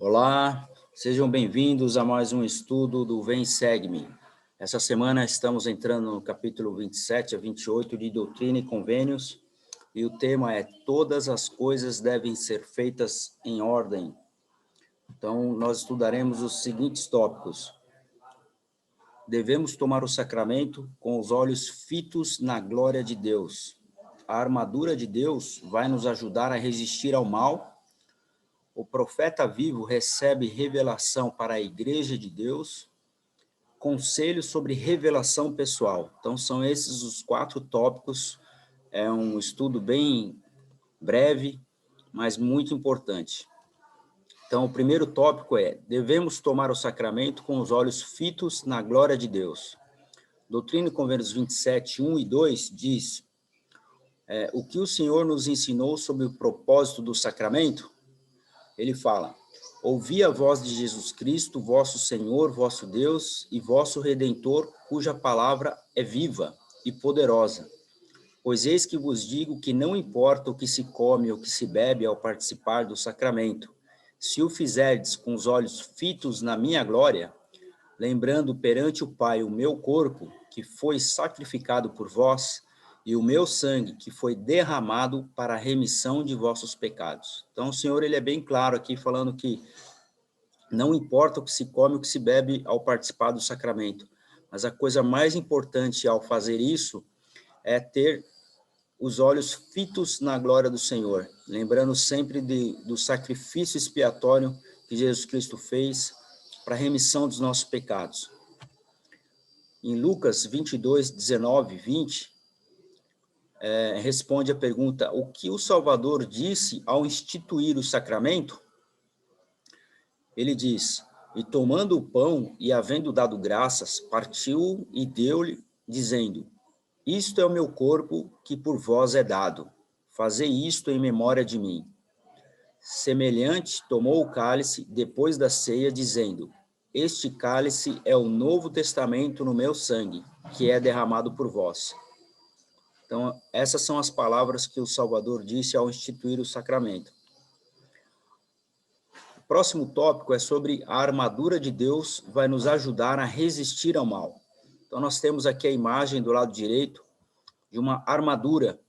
Olá, sejam bem-vindos a mais um estudo do Vem Segue-me. Essa semana estamos entrando no capítulo 27 a 28 de Doutrina e Convênios, e o tema é Todas as coisas devem ser feitas em ordem. Então, nós estudaremos os seguintes tópicos. Devemos tomar o sacramento com os olhos fitos na glória de Deus. A armadura de Deus vai nos ajudar a resistir ao mal. O profeta vivo recebe revelação para a igreja de Deus, conselhos sobre revelação pessoal. Então, são esses os 4 tópicos. É um estudo bem breve, mas muito importante. Então, o primeiro tópico é: devemos tomar o sacramento com os olhos fitos na glória de Deus. Doutrina e Convênios 27, 1 e 2 diz: o que o Senhor nos ensinou sobre o propósito do sacramento? Ele fala: ouvi a voz de Jesus Cristo, vosso Senhor, vosso Deus e vosso Redentor, cuja palavra é viva e poderosa. Pois eis que vos digo que não importa o que se come ou o que se bebe ao participar do sacramento, se o fizerdes com os olhos fitos na minha glória, lembrando perante o Pai o meu corpo, que foi sacrificado por vós, e o meu sangue, que foi derramado para a remissão de vossos pecados. Então, o Senhor, ele é bem claro aqui, falando que não importa o que se come, o que se bebe ao participar do sacramento, mas a coisa mais importante ao fazer isso é ter os olhos fitos na glória do Senhor, lembrando sempre do sacrifício expiatório que Jesus Cristo fez para a remissão dos nossos pecados. Em Lucas 22, 19 e 20, responde a pergunta: o que o Salvador disse ao instituir o sacramento? Ele diz: e tomando o pão e havendo dado graças, partiu e deu-lhe, dizendo: isto é o meu corpo que por vós é dado, fazei isto em memória de mim. Semelhante, tomou o cálice depois da ceia, dizendo: este cálice é o novo testamento no meu sangue, que é derramado por vós. Então, essas são as palavras que o Salvador disse ao instituir o sacramento. O próximo tópico é sobre a armadura de Deus vai nos ajudar a resistir ao mal. Então, nós temos aqui a imagem do lado direito de uma armadura,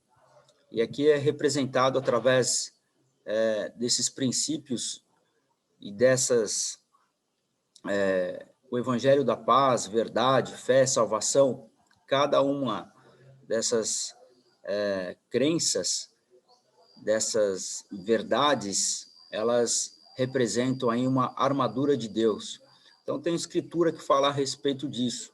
e aqui é representado através desses princípios e dessas, o Evangelho da Paz, verdade, fé, salvação. Cada uma dessas crenças, dessas verdades, elas representam aí uma armadura de Deus. Então, tem escritura que fala a respeito disso,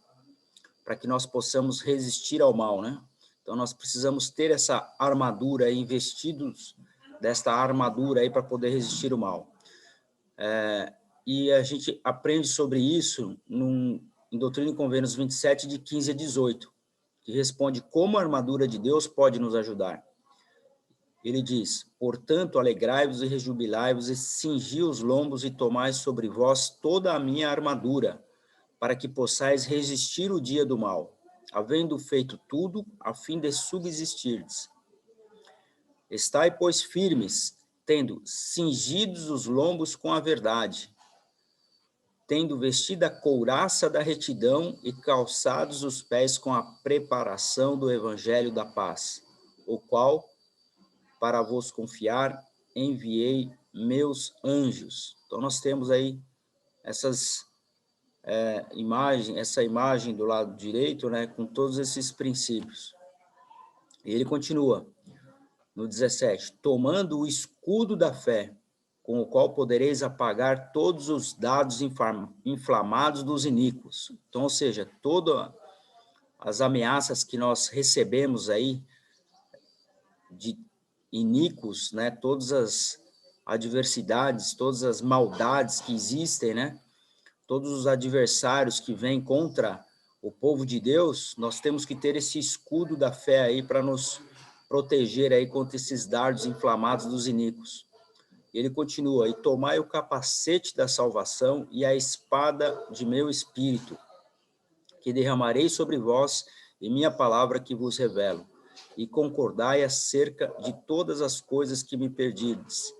para que nós possamos resistir ao mal, né? Então, nós precisamos ter essa armadura aí, investidos desta armadura aí, para poder resistir ao mal. E a gente aprende sobre isso em Doutrina e Convênios 27, de 15 a 18, que responde como a armadura de Deus pode nos ajudar. Ele diz: portanto, alegrai-vos e rejubilai-vos e cingi os lombos e tomai sobre vós toda a minha armadura, para que possais resistir o dia do mal, havendo feito tudo, a fim de subsistirdes. Estai, pois, firmes, tendo cingidos os lombos com a verdade, tendo vestida a couraça da retidão e calçados os pés com a preparação do evangelho da paz, o qual, para vos confiar, enviei meus anjos. Então, nós temos aí essa imagem do lado direito, né, com todos esses princípios. E ele continua, no 17, tomando o escudo da fé, com o qual podereis apagar todos os dados inflamados dos iníquos. Então, ou seja, todas as ameaças que nós recebemos aí de iníquos, né, todas as adversidades, todas as maldades que existem, né, todos os adversários que vêm contra o povo de Deus, nós temos que ter esse escudo da fé aí para nos proteger aí contra esses dardos inflamados dos iníquos. Ele continua: e tomai o capacete da salvação e a espada de meu espírito, que derramarei sobre vós, e minha palavra que vos revelo, e concordai acerca de todas as coisas que me perdirdes,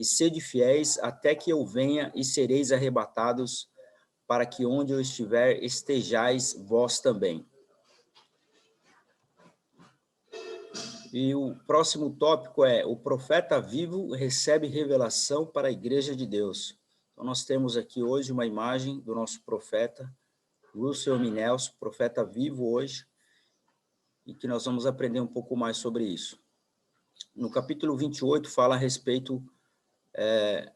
e sede fiéis até que eu venha e sereis arrebatados, para que onde eu estiver estejais vós também. E o próximo tópico é: o profeta vivo recebe revelação para a igreja de Deus. Então, nós temos aqui hoje uma imagem do nosso profeta, Lúcio Minelso, profeta vivo hoje, e que nós vamos aprender um pouco mais sobre isso. No capítulo 28 fala a respeito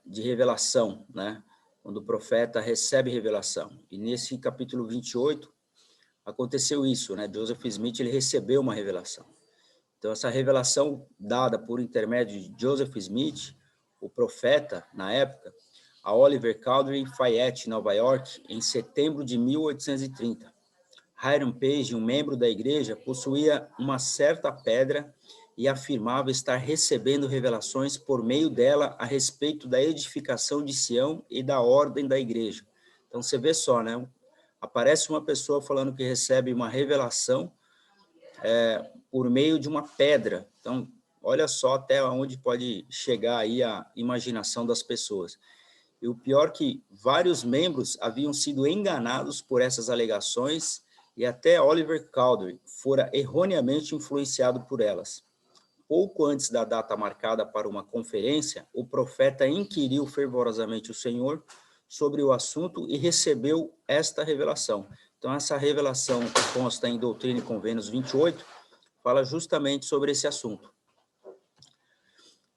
de revelação, né? Quando o profeta recebe revelação. E nesse capítulo 28 aconteceu isso, né? Joseph Smith, ele recebeu uma revelação. Então, essa revelação dada por intermédio de Joseph Smith, o profeta, na época, a Oliver Cowdery em Fayette, Nova York, em setembro de 1830. Hiram Page, um membro da igreja, possuía uma certa pedra e afirmava estar recebendo revelações por meio dela a respeito da edificação de Sião e da ordem da igreja. Então, você vê só, né? Aparece uma pessoa falando que recebe uma revelação por meio de uma pedra. Então, olha só até onde pode chegar aí a imaginação das pessoas. E o pior que vários membros haviam sido enganados por essas alegações e até Oliver Cowdery fora erroneamente influenciado por elas. Pouco antes da data marcada para uma conferência, o profeta inquiriu fervorosamente o Senhor sobre o assunto e recebeu esta revelação. Então, essa revelação que consta em Doutrina e Convênios 28, fala justamente sobre esse assunto.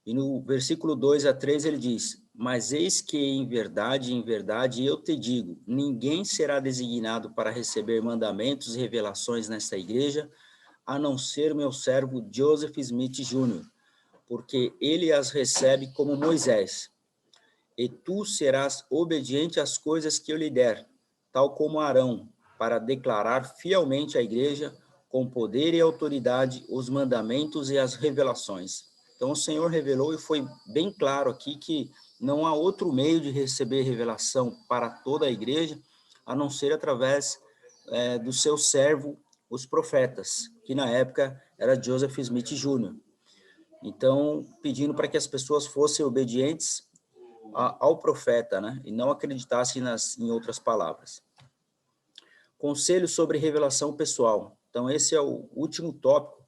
E no versículo 2 a 3 ele diz: mas eis que em verdade, eu te digo, ninguém será designado para receber mandamentos e revelações nesta igreja, a não ser meu servo Joseph Smith Jr., porque ele as recebe como Moisés. E tu serás obediente às coisas que eu lhe der, tal como Arão, para declarar fielmente à igreja, com poder e autoridade, os mandamentos e as revelações. Então, o Senhor revelou e foi bem claro aqui que não há outro meio de receber revelação para toda a igreja, a não ser através do seu servo, os profetas, que na época era Joseph Smith Jr. Então, pedindo para que as pessoas fossem obedientes ao profeta, né? E não acreditassem em outras palavras. Conselho sobre revelação pessoal. Então, esse é o último tópico,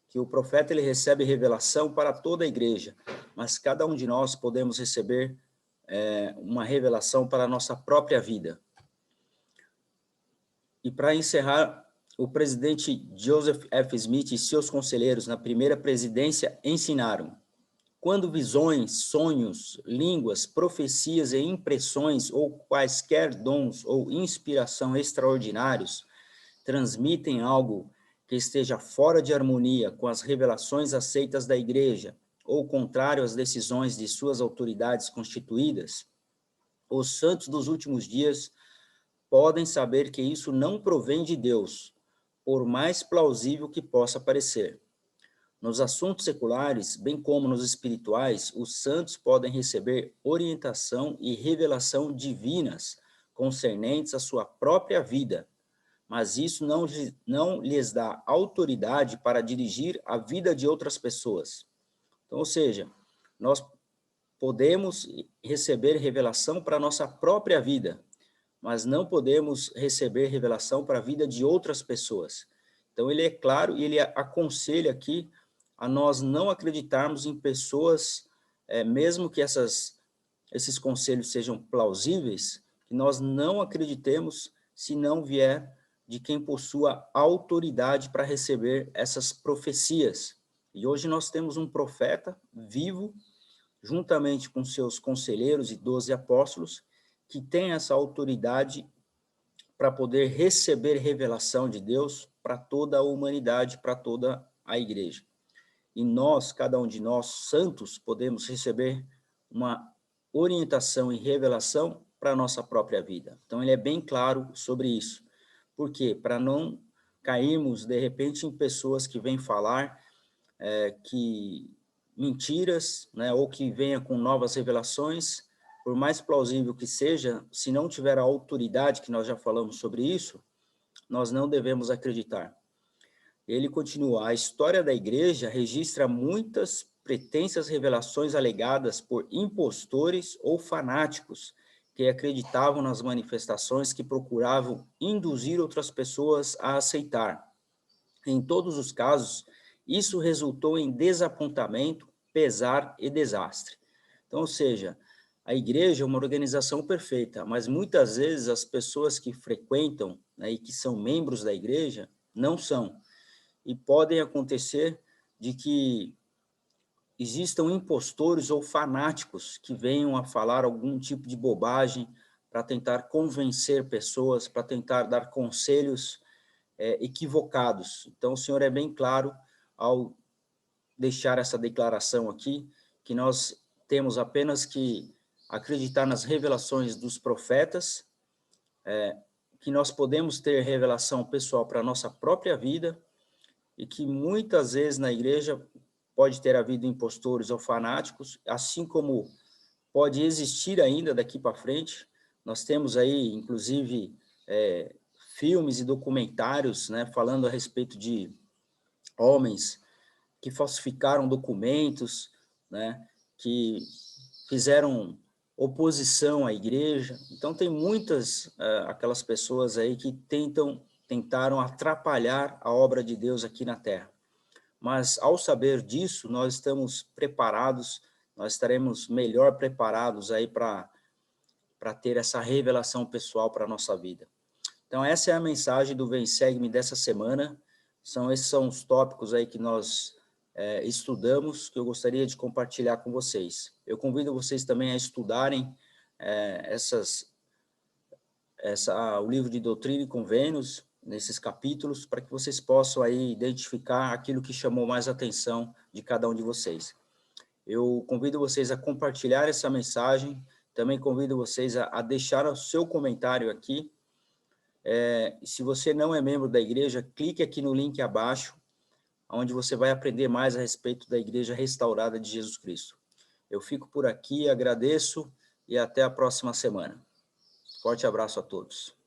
que o profeta ele recebe revelação para toda a igreja, mas cada um de nós podemos receber uma revelação para a nossa própria vida. E para encerrar, o presidente Joseph F. Smith e seus conselheiros na primeira presidência ensinaram: quando visões, sonhos, línguas, profecias e impressões ou quaisquer dons ou inspiração extraordinários transmitem algo que esteja fora de harmonia com as revelações aceitas da igreja ou contrário às decisões de suas autoridades constituídas, os santos dos últimos dias podem saber que isso não provém de Deus, por mais plausível que possa parecer. Nos assuntos seculares, bem como nos espirituais, os santos podem receber orientação e revelação divinas concernentes à sua própria vida, mas isso não lhes dá autoridade para dirigir a vida de outras pessoas. Então, ou seja, nós podemos receber revelação para a nossa própria vida, mas não podemos receber revelação para a vida de outras pessoas. Então, ele é claro e ele aconselha aqui a nós não acreditarmos em pessoas, mesmo que esses conselhos sejam plausíveis, que nós não acreditemos se não vier de quem possua autoridade para receber essas profecias. E hoje nós temos um profeta vivo, juntamente com seus conselheiros e 12 apóstolos, que tem essa autoridade para poder receber revelação de Deus para toda a humanidade, para toda a igreja. E nós, cada um de nós, santos, podemos receber uma orientação e revelação para a nossa própria vida. Então, ele é bem claro sobre isso. Por quê? Para não cairmos, de repente, em pessoas que vêm falar que mentiras, né, ou que venha com novas revelações, por mais plausível que seja, se não tiver a autoridade, que nós já falamos sobre isso, nós não devemos acreditar. Ele continua: a história da igreja registra muitas pretensas revelações alegadas por impostores ou fanáticos que acreditavam nas manifestações que procuravam induzir outras pessoas a aceitar. Em todos os casos, isso resultou em desapontamento, pesar e desastre. Então, ou seja, a igreja é uma organização perfeita, mas muitas vezes as pessoas que frequentam, né, e que são membros da igreja não são. E podem acontecer de que existam impostores ou fanáticos que venham a falar algum tipo de bobagem para tentar convencer pessoas, para tentar dar conselhos equivocados. Então, o senhor é bem claro ao deixar essa declaração aqui, que nós temos apenas que acreditar nas revelações dos profetas, que nós podemos ter revelação pessoal para a nossa própria vida, e que muitas vezes na igreja pode ter havido impostores ou fanáticos, assim como pode existir ainda daqui para frente. Nós temos aí, inclusive, filmes e documentários, né, falando a respeito de homens que falsificaram documentos, né, que fizeram oposição à igreja. Então, tem muitas aquelas pessoas aí que tentaram atrapalhar a obra de Deus aqui na Terra. Mas, ao saber disso, nós estamos preparados, nós estaremos melhor preparados aí para ter essa revelação pessoal para a nossa vida. Então, essa é a mensagem do Vem Segue-me dessa semana. Esses são os tópicos aí que nós estudamos, que eu gostaria de compartilhar com vocês. Eu convido vocês também a estudarem o livro de Doutrina e Convênios, nesses capítulos, para que vocês possam aí identificar aquilo que chamou mais atenção de cada um de vocês. Eu convido vocês a compartilhar essa mensagem, também convido vocês a deixar o seu comentário aqui. Se você não é membro da igreja, clique aqui no link abaixo, onde você vai aprender mais a respeito da Igreja Restaurada de Jesus Cristo. Eu fico por aqui, agradeço e até a próxima semana. Forte abraço a todos.